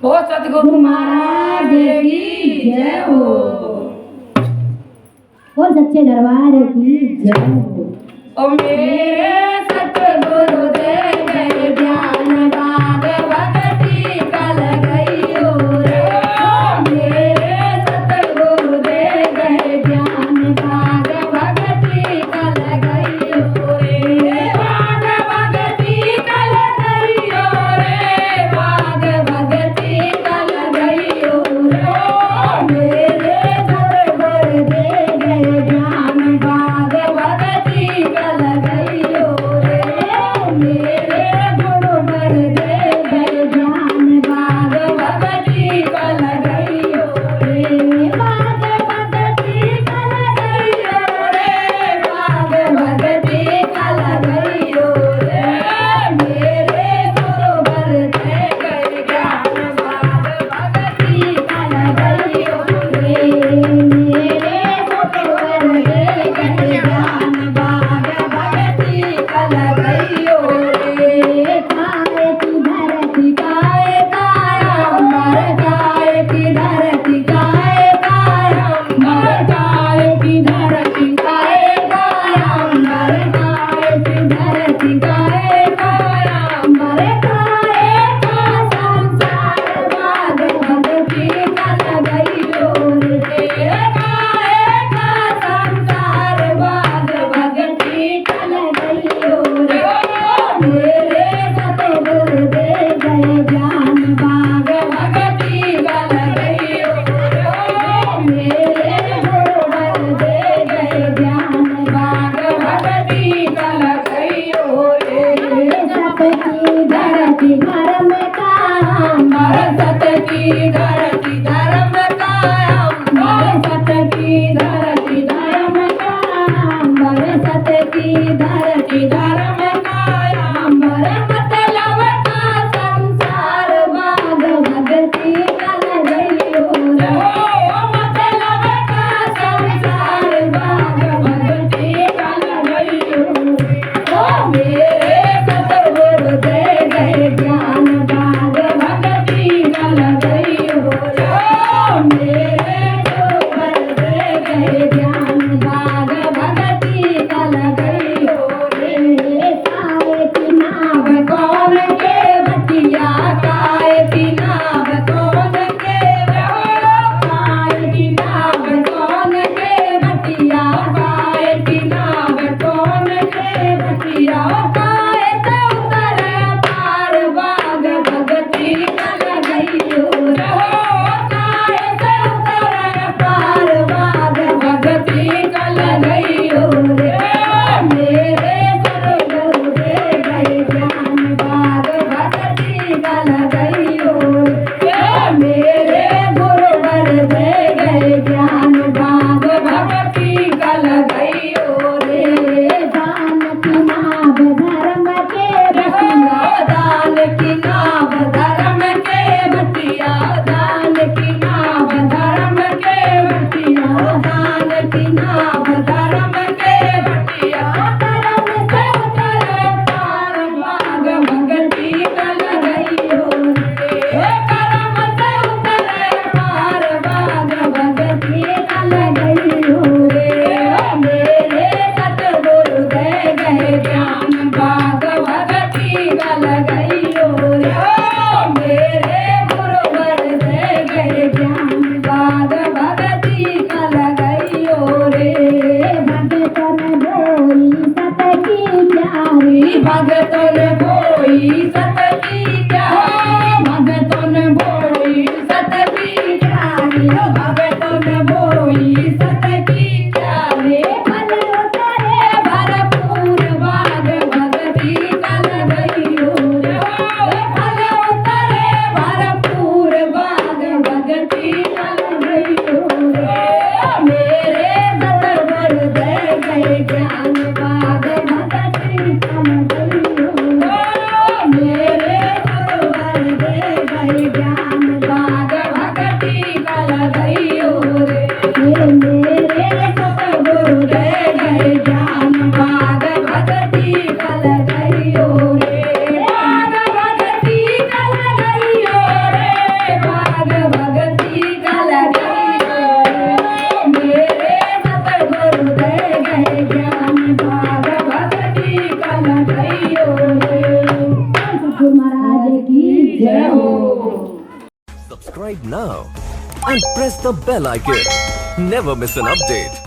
हो सतगुरु महाराज की जय हो। बोल सच्चे दरबार की जय हो। ओ मेरे सतगुरु दे गए ज्ञान बाग भगति कल गई हो रे। ओ मेरे सतगुरु दे गए ज्ञान बाग भगति कल गई हो रे। बाग भगति कल गई हो रे। बाग भगति कल गई हो रे। ओ मेरे सतगुरु दे गए ज्ञान बाग भगति कल गई हो रे। मेरे गुरुवर दे गए ज्ञान बाग भगति कल गई हो रे। बाग भगति कल गई हो रे। बाग भगति कल गई हो रे। मेरे गुरुवर दे गए ज्ञान बाग भगति कल गई हो रे। मेरे गुरुवर दे गए ज्ञान बाग भगति कल गई हो रे। काहे की धरती गाए कायंबर गाए की धरती गाए कायंबर गाए की धरती गाए कायंबर गाए की धरती गाए कायंबर गाए का संसार बाग भगति कल गई हो रे। गाए का संसार बाग भगति कल गई हो रे। मेरे सतगुरु दे गए ज्ञान बाग भगति कल गई हो रे। मेरे गुरुवर दे गए ज्ञान बाग भगति कल गई हो रे। सत की धरती धर्म का अंबर सत की धरती धर्म का अंबर सत की धरती धर्म का अंबर सत की धरती धर्म का अंबर मतलब का संसार बाग भगति कल गई हो रे। मतलब का संसार बाग भगति कल गई हो रे। ओ मेरे सतगुरु दे गए ज्ञान बाग भगति कल गई हो रे। मेरे गुरुवर दे गए ज्ञान बाग भगति कल गई हो रे। काहे की नाव कौन के बटिया काय की नाव कौन के काय की नाव कौन के बटिया काय की नाव कौन के बटिया काय से उतर पार बाग भगति कल गई हो रे। काय से उतर पार बाग भगति कल गई हो रे। मेरे सतगुरु दे गए ज्ञान बाग भगति कल गई हो रे। मेरे गुरुवर दे गए ज्ञान बाग भगति कल गई हो रे। दान की नाव धर्म के बटिया दान की नाव धर्म के बटिया दान की नाव धर्म के बटिया दान की नाव धर्म के बटिया धर्म से उतर पार बाग भगति कल गई हो रे। कर्म से उतर पार बाग भगति कल गई हो रे। मेरे सतगुरु दे गए ज्ञान बाग भगति कल गई हो रे। मेरे गुरुवर दे गए ज्ञान बाग भगति कल गई हो रे। भगतन बोई सत की प्यारी भगतन बोई सत की प्यारी भगतन बोई सत की प्यारी भगतन बोई सत की प्यारी मन उतरे भरपूर बाग भगति कल गई हो रे। फल उतरे भरपूर बाग भगति कल गई हो रे। मेरे सतगुरु दे गए ज्ञान बाग भगति कल गई हो रे। subscribe now and press the bell icon. Never miss an update.